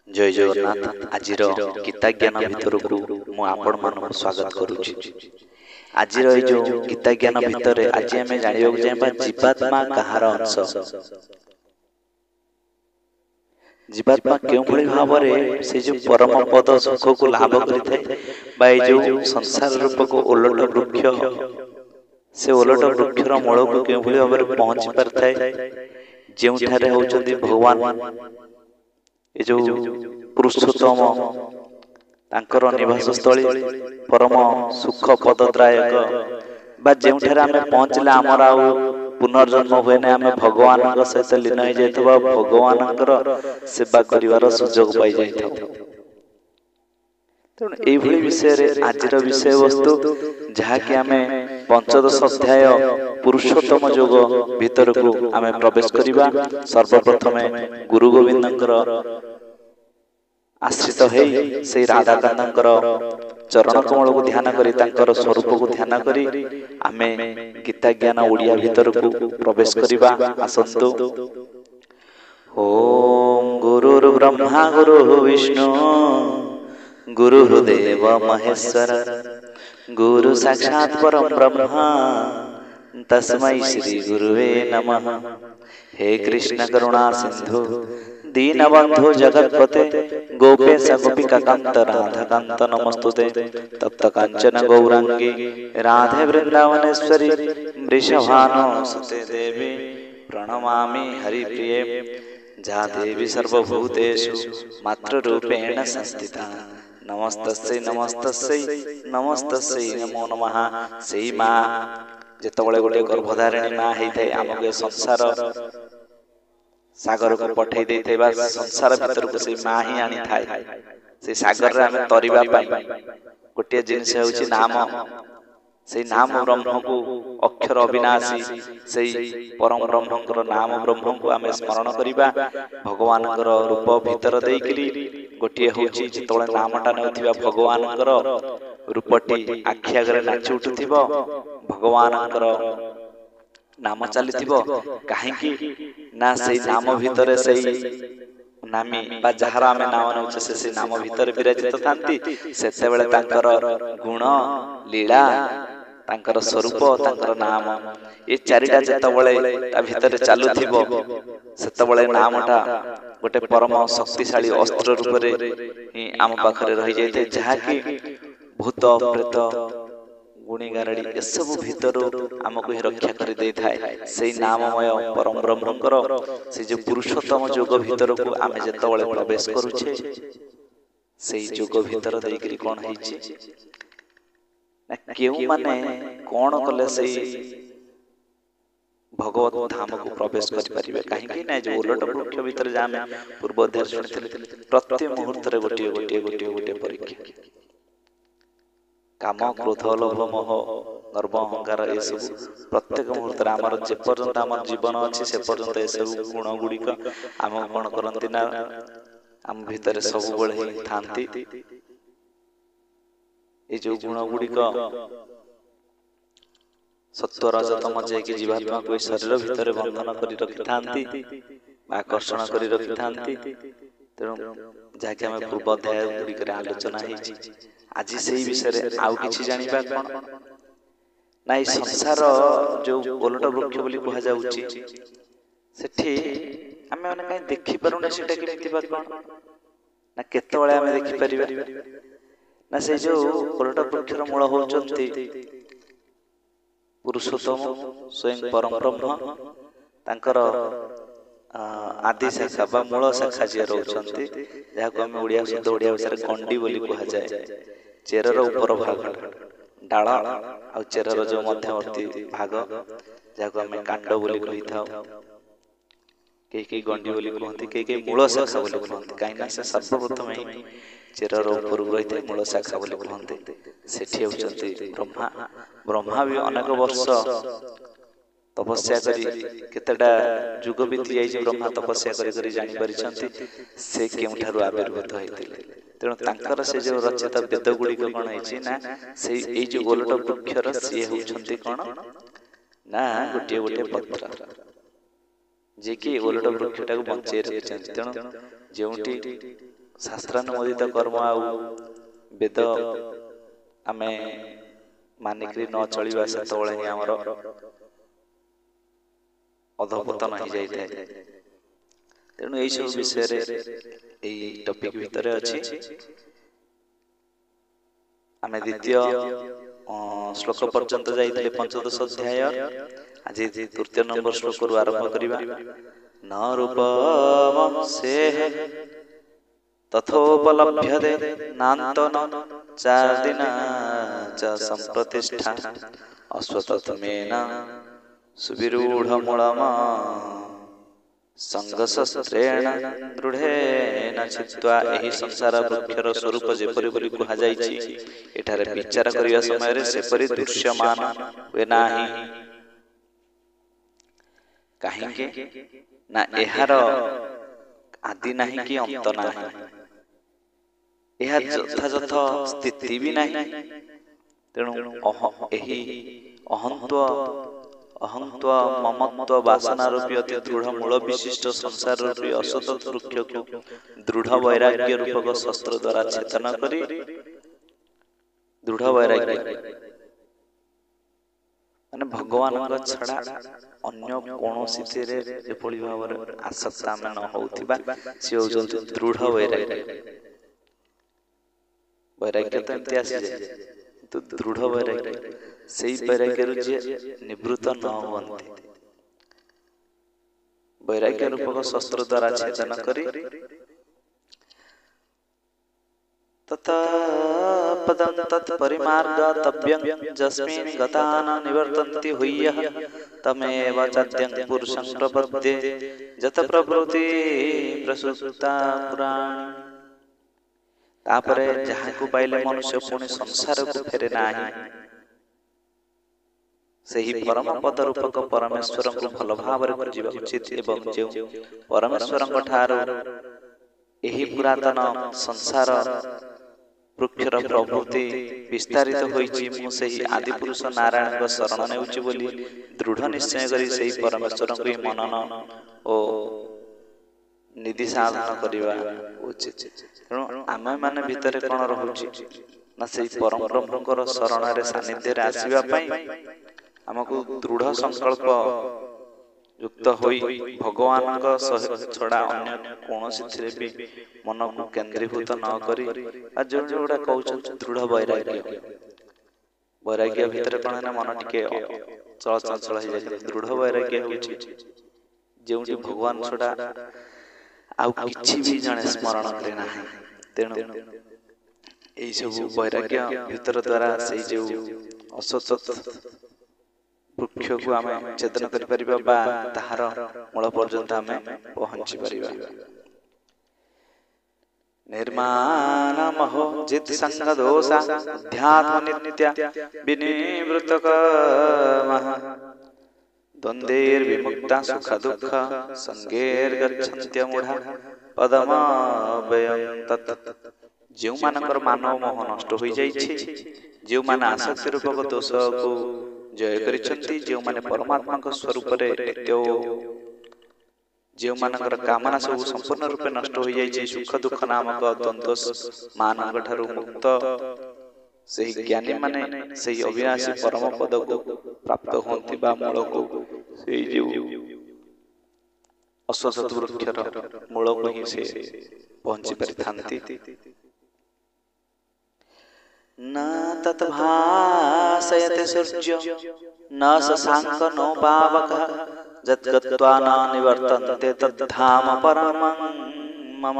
जय जगन्नाथ। आज गीता ज्ञान भितर को आपण मान स्वागत करुच्ची। आज जो गीता ज्ञान भितर आज आम जाना चाहिए जीवात्मा कहार अंश। जीवात्मा क्यों भाव से जो परम पद सुख को लाभ कर संसार रूप को ओलट वृक्ष से ओलट वृक्षर मूल को क्यों भाव में पहुंची पार जो होती भगवान ये जो पुरुषोत्तम तांकर निवास स्थली परम सुख पददायक बा जोठारे आमे पहुंचले आमर आ पुनर्जन्म हुए ना आमे भगवान सहित लीन हो जाइथबा भगवान सेवा करिवार सुयोग पाई जाइथौ। तेणु एभली विषय आज विषय वस्तु जहाँकि आमे पंचदश अध्याय पुरुषोत्तम योग भीतर को आमे प्रवेश करिबा। सर्वप्रथम गुरु गोविंदंकर आश्रित है से राधाकांतर चरण कमल को ध्यान करी तांकर स्वरूप को ध्यान करी आमे गीता ज्ञान ओडिया भीतर को प्रवेश करिबा। आसंतु। ओम गुरुर्ब्रह्मा गुरुर् विष्णु गुरुर्देव महेश्वर गुरु साक्षात् परम ब्रह्म तस्मै श्री गुरुवे नमः। हे कृष्ण करुणा सिंधु दीनबंधु जगत्पते गोपेश गोपिका कांत राधा कांत नमस्तुते। तप्त कांचन गौरांगी राधे वृंदावनेश्वरी वृषभानुसुते देवी प्रणमामि हरिप्रिये। जा देवी सर्वभूतेषु मातृरूपेण संस्थिता नमस्तस्यै नमस्तस्यै नमस्तस्यै नमो नमः। सेई माँ जेतबळे गोटे गर्भधारिणी माँ हेइथाय आमके संसार सागर को पठेई देइथे बा संसार भीतर को से माँ ही आनी थाए। से सागर रे आमे तरिबा पाई गोटे जिनिस होउची नाम। से नाम ब्रह्म को अक्षर अविनाशी से परम ब्रह्मकर नाम ब्रह्म को आमे स्मरण करिबा। भगवानकर रूप भीतर देइकरी गोटे होउची जेतबळे नामटा नथिबा भगवानकर रूपटी आखि आगरे नाचि उठुथिबो भगवानकर नाम चलीथिबो। काहेकि ना से नाम भीतर से नामी बा जहार आमे नाम नउछे से नाम भीतर विराजित थांती। सेतेबेले तांकर गुण लीला तांकर स्वरूप तांकर नाम ए चारिटा जेतबेले ता भीतर चालुथिबो सेतेबेले नामटा गोटे परम शक्तिशाली अस्त्र रूप रे ही आम पाखरे रहि जाइते। जहाँकि भूत प्रेत गुणी गारड़ी ए सब भीतर आमको ही रक्षा कर दे थाए। से नाममय परम ब्रह्मकर से जो पुरुषोत्तम योग भीतर को आमे जेतबेले प्रवेश करूछे से योग भीतर देइकरी कोन हेछि ना केउ माने कोन कले से भगवत धाम को प्रवेश करि परिबे। काहेकि ना जो उलट वृक्ष भीतर जामे पूर्व अध्याय सुनिथिले प्रति मुहूर्त रे गोटे गोटे गोटे गोटे परीक्षा काम क्रोध लोभ मोह गर्व अहंकार ए सब प्रत्येक मुहूर्त आमर जे पर्यंत आमर जीवन अच्छी से पर्यंत ए सब गुण गुड़िक आम कौन करती ना आम भीतर सब बड़े थांती। ये जो गुण गुड़िक सत्व रजतम जाकि जीवात्मा को शरीर भीतर बंधन कर रखि थांती आकर्षण कर रखि थांती। तेणु जहाँकि आम पूर्व अध्याय गुड़िक आलोचना होती आज से विषय आउ किछि जानिबा कोन ना ई संसार जो ओलट वृक्ष बोली कहा जाउची सेठी आमे माने काई देखि पारुने सेटा केमिति बा कोन ना केतबळे आमे देखि परिबा ना से जो ओलट वृक्षर मूल होचंती पुरुषोत्तम स्वयं परम ब्रह्म तांकर आदि शाखा बा मूल शाखा जे रहउचंती जाको आमे ओडिया शुद्ध ओडिया भाषा रे कंडी बोली कहा जाए। चेरर ऊपर भाग डाला आ चेरर जो मध्यवर्ती भाग जाको आमे कांड बोली कहि थाउ के गंडी बोली कहंती के मूल शाखा बोली कहंती। काइना से सर्वप्रथम ही चेरर ऊपर रहिते मूल शाखा बोली कहंती। सेठी होचंती ब्रह्मा। ब्रह्मा भी अनेक वर्ष तपस्या करी केतेटा जुग बीती जाई ब्रह्मा तपस्या करी जानि परिछंती से केउठारु आविर्भूत होइतिले। तेणु तांकर से जो रचित वेद गुड़िक कौन है ना से ये जो गोलट वृक्षर सी होती कौन ना गोटे गोटे पत्र जे कि गोलट वृक्षटा को बंचे रखिछन। तेणु जोटी शास्त्रानुमोदित कर्म आउ वेद आमे मानिकरी न चलिबा सेतबेले ही हमर अधपतन हो जाए। तेणु यही सब विषय टॉपिक भितर अच्छी आम द्वितीय श्लोक पर्यंत जाइए पंचदश अध्याय। आज तृतीय नंबर श्लोक रु आरंभ करिबा। न रूपम सेह तथोपलभ्यते नान्तन चार्दिन च संप्रतिष्ठा अश्वत्थमेन सुविरूढ़मूलम संगशस्त्रेण दृढ़ेन छित्त्वा। एही संसार वृक्षर स्वरूप जेपरि बोली कहा जाइछि एठारे विचार करिया समय रे सेपरि दृश्यमान हुए नाही। काहेकि ना एहार आदि नाही कि अंत नाही, एहा यथायथ स्थिति भी नाही। तेणु एही अहंत्व ममत्व वासना रूपी अति दृढ़ मूल विशिष्ट संसार रूपी असत वृक्ष को दृढ़ वैराग्य रूपक शस्त्र द्वारा छेदन करी दृढ़ वैराग्य माने भगवान छड़ा अन्य कौनसी एपरी भाव आसक्त आम न होथिबा से होउछन्ति दृढ़ वैराग्य। वैराग्य तो एमती आसी जाए तो दृढ़ वैराग्य से वैराग्य निवृत्त न हुअन्ति वैराग्य रूपक शस्त्र द्वारा छेदन करी तथा पदं तत्परिमार्गतव्यं यस्मिन् गता न निवर्तन्ति हुय्यः तमेव चाद्यं पुरुषं प्रपद्ये जत प्रवृत्ति प्रसुप्ता पुराणी। तापरे जहां पाइले मनुष्य पुणी संसार को फेरे नाही सही परम पद रूपक परमेश्वर को भल भाव बुझा उचित एवं जो परमेश्वर एही पुरातन संसार वृक्षर प्रवृत्ति विस्तारित होइछि मु सही आदि पुरुष नारायण शरण नेउछि बोली दृढ़ निश्चय करी सही परमेश्वर को मनन ओ निधि साधन करवा उचित। तेणु आम माने भितर कौन रहुछि ना सही परम ब्रह्मकर शरण रे सानिध्य रे आसीबा पई हमको दृढ़ संकल्प युक्त होई भगवान छड़ा अन्य कौन भी मन को केन्द्रीभूत न करी जो जोड़ा कहउछन दृढ़ वैराग्य। वैराग्य भितर कौन है मन टिके चल चंचल हो जाए। दृढ़ वैराग्य होछि जेउटी भगवान छड़ा आउ किछि भी जने स्मरण करे नाही। तेणु एई सब वैराग्य भितर द्वारा से जो असत वृक्ष को आम छेदन कर ताहार मूल पर्यंत आम पहुंची परिबा। निर्माण महो जित संग दोषा अध्यात्म नित्या विनिवृत्त महा द्वंद्वेर विमुक्ता सुख दुख संगेर गच्छन्त्य मूढ़ा पदमव्ययं तत्। जो मानकर मानव मोह नष्ट हो जाइछि जो माने आसक्ति रूपक दोष को जय करिछन्ति जो माने परमात्मा को स्वरूप रे नित्य जो मानकर कामना सब संपूर्ण रूपे नष्ट हो जाइछि सुख दुख नामक द्वंद्व मानव ठारू मुक्त सही ज्ञानी माने सही अविनाशी परम पद को प्राप्त होंति बा मूल को सही जो अश्वत्थ वृक्षर मूल को ही से पहुंची परिथांति। न तद्भासयते सूर्यो न शशांक नो पावकः यद्गत्वा न निवर्तन्ते तद्धाम परमं मम।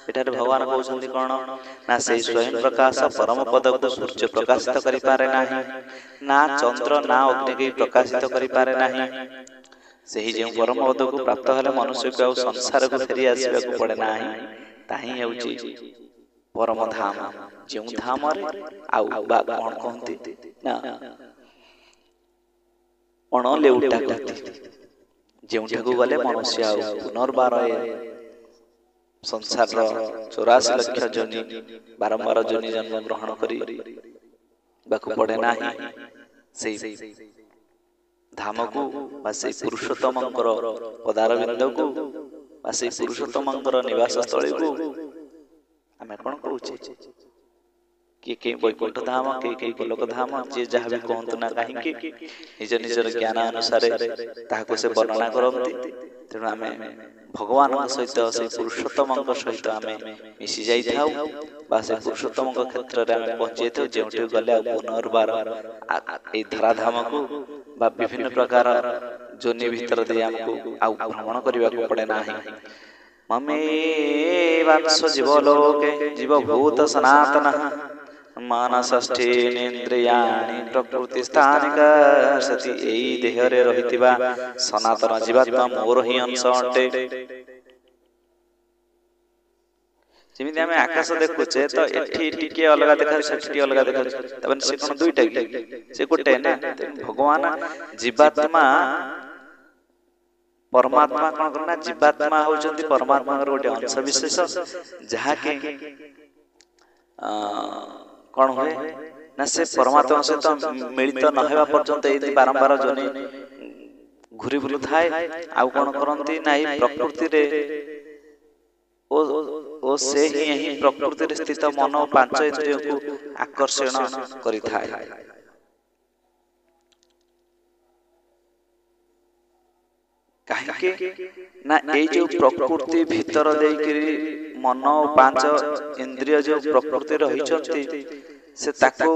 एठारे भगवान कहउछन्ति कोन ना से स्वयं प्रकाश परम पद को सूर्य प्रकाशित करि पारे नाही ना चंद्र ना अग्नि के प्रकाशित करि पारे नाही। सही जे परम पद को प्राप्त हले मनुष्य को संसार को फेरी आसीबा को पड़े नाही ताही हेउछि परम धाम। जो धाम रे आउ बा कोन कहंती ना अण लेउटा कहती जोठा को गले मनुष्य आउ पुनर्बार संसार 84 लाख जनी बारंबार जनी जन्म ग्रहण करी बाकु पड़े नाही। से धाम को बा से पुरुषोत्तमंकर पदार बिंद को बा से पुरुषोत्तमंकर निवास स्थल को आमे कौन कहूचे किए वैकुंठ धाम किए गोलोक धाम जी जहाँ भी कहतु ना कहीं निज निजर ज्ञान अनुसार ताको से वर्णना करती तेणु आम भगवान सहित से पुरुषोत्तम सहित आम मिसी जाऊ से पुरुषोत्तम क्षेत्र में आम पहुंची जाऊ जो गले पुनर्बार ये धराधाम को विभिन्न प्रकार जोनि भीतर दे आमको आउ भ्रमण करने को पड़े ना ममे वांश जीवलोके जीवभूत सनातन मानसष्ठीन्द्रियाणि प्रकृति स्थानिका सती एई देहरे रहितिबा सनातन जीवात्मा मोर ही अंश अटे जेमिति आमे आकाश देखुचे तो एठी टिके अलगा देखा सेठी अलगा देखा तबन से कोन दुईटा कि से गोटे ना भगवान जीवात्मा परमात्मा कौन करना जीवात्मा होचंती परमात्मा गोटे अंश विशेष जहा के कौन हुए ना से परमात्मा सहित मिलित न हेबा पर्यंत एति बारंबार जने घुरी बुलु थाए आउ कौन करंती नाही प्रकृति रे ओ से ही प्रकृति रे स्थित मन और पांच इंद्रिय को आकर्षण करि थाए कहीं ना ये जो प्रकृति भीतर देकरी मन और पांच इंद्रिय जो प्रकृति रही से ताको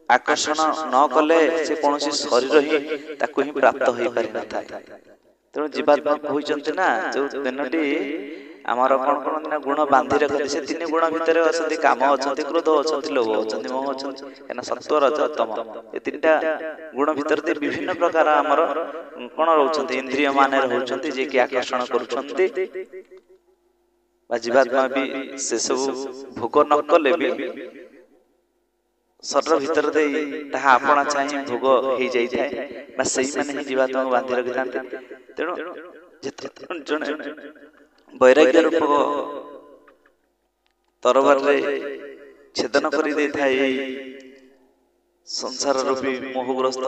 आकर्षण न कले से कौन शरीर ही ताको ही प्राप्त हो पारि न था तेणु जीवात्मा होइचंती ना जो तीनोटी आमर कौन कौन ना गुण बांधि रखते से तीन गुण भितर असंती काम अछंती क्रोध अछंती लोभ अछंती मोह अछंती एना सत्व रज तम ए तीनटा गुण भितर दे विभिन्न प्रकार आमर कौन रहउचंती इंद्रिय माने रहउचंती जे कि आकर्षण करूचंती बा जीवात्मा भी से सब भोग न कले भी शरीर भितर दे ताहा आपना चाहि भोग हे जाई थाए बा सही माने ही जीवात्मा को बांधि रखि थांते तेणु जेते जने वैराग्य रूप तरबार रे छेदन करी दे थाए संसार रूपी मोहग्रस्त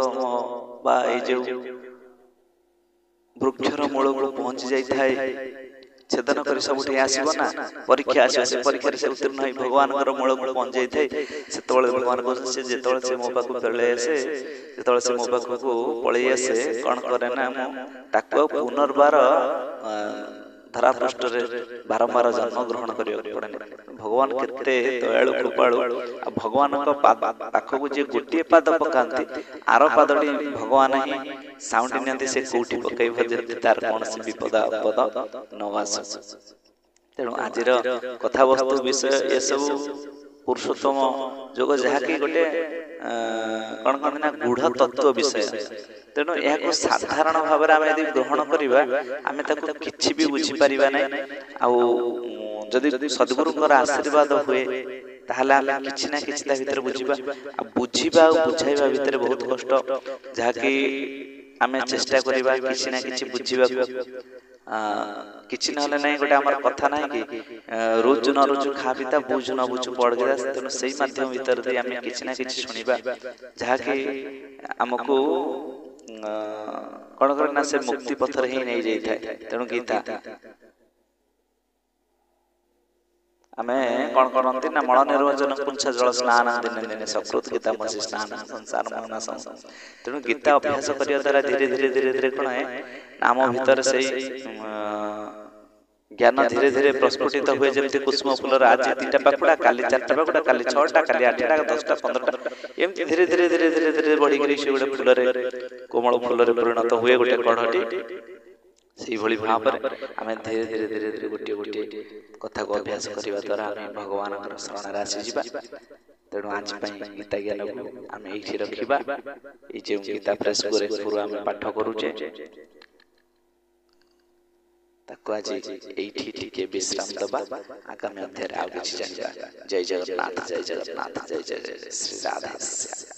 बा ए जो वृक्षर मूल को पहुंची जाई थाए छेदन करी सबुठी आसीबो ना परीक्षा आसीबो से परीक्षा से उत्तीर्ण होई भगवान कर मूल को पहुंच जाई थाए सेतोळे भगवान को से जेतोळे से मो पाखु पळे आसे जेतोळे से मो पाखु को पळे आसे कोन करे ना ताको पुनर्बार धरा पृष्ठ रे बारंबार जन्म ग्रहण करियो पड़े भगवान केते दयालु कृपालु भगवान को पाखो जे गोटे पाद पकांती आरो पादडी भगवान ही साउंड नियंती से कोठी पकई भजे तार कोन से विपद आपद नवास तेणु आजिर कथा वस्तु विषय ए सब पुरुषोत्तम जोग जहा कि गोटे कौन कौन ना गूढ़ तत्व विषय तेणु यह साधारण भाव में आम यदि ग्रहण करवा आम कि भी बुझी पारिबा नै आउ जदि सद्गुरुंकर आशीर्वाद हुए ताहले आम किछि ना किछि ता भीतर बुझिबा आ बुझिबा आ बुझाइबा भीतर बहुत कष्ट जहा कि आम चेष्टा करबा किछि ना किछि बुझिबा किछि नहले नै गोटे हमर कथा नै कि रोज न रोज खा पिता बुझ न बुझ पड़ गया तेणु सही माध्यम भीतर दे आम किछि ना किछि सुनिबा जहा कि हमको कौन करना से मुक्ति पथर ही नहीं जाई थाए तेणु गीता आमे कौन करंती ना मल निर्वचन पुंछ जल स्नान दिन दिन सकृत गीता मसी स्नान संसार मना तेणु गीता अभ्यास करिया द्वारा धीरे धीरे धीरे धीरे कौन है नाम भीतर से ज्ञान धीरे धीरे प्रस्फुटित हुए जमती कुसुम फूलर आज 3टा पाखुड़ा काली 4टा पाखुड़ा काली 6टा काली 8टा 10टा 15टा एमती धीरे धीरे धीरे धीरे धीरे बढ़ी गई से गोटे फूल कोमल फूल परिणत हुए गोटे कढ़टी से भली भाव आम धीरे धीरे धीरे धीरे गोटे गोटे कथा को अभ्यास करने द्वारा आम भगवान शरण आसी जावा तेणु आज गीता ज्ञान को आम ये रखा ये गीता प्रेस आम पाठ करुचे ताको आज एठी टिके विश्राम दबा आगामी अध्याय आउ किछि जानिबा जय जगन्नाथ जय जगन्नाथ जय जय श्री राधे।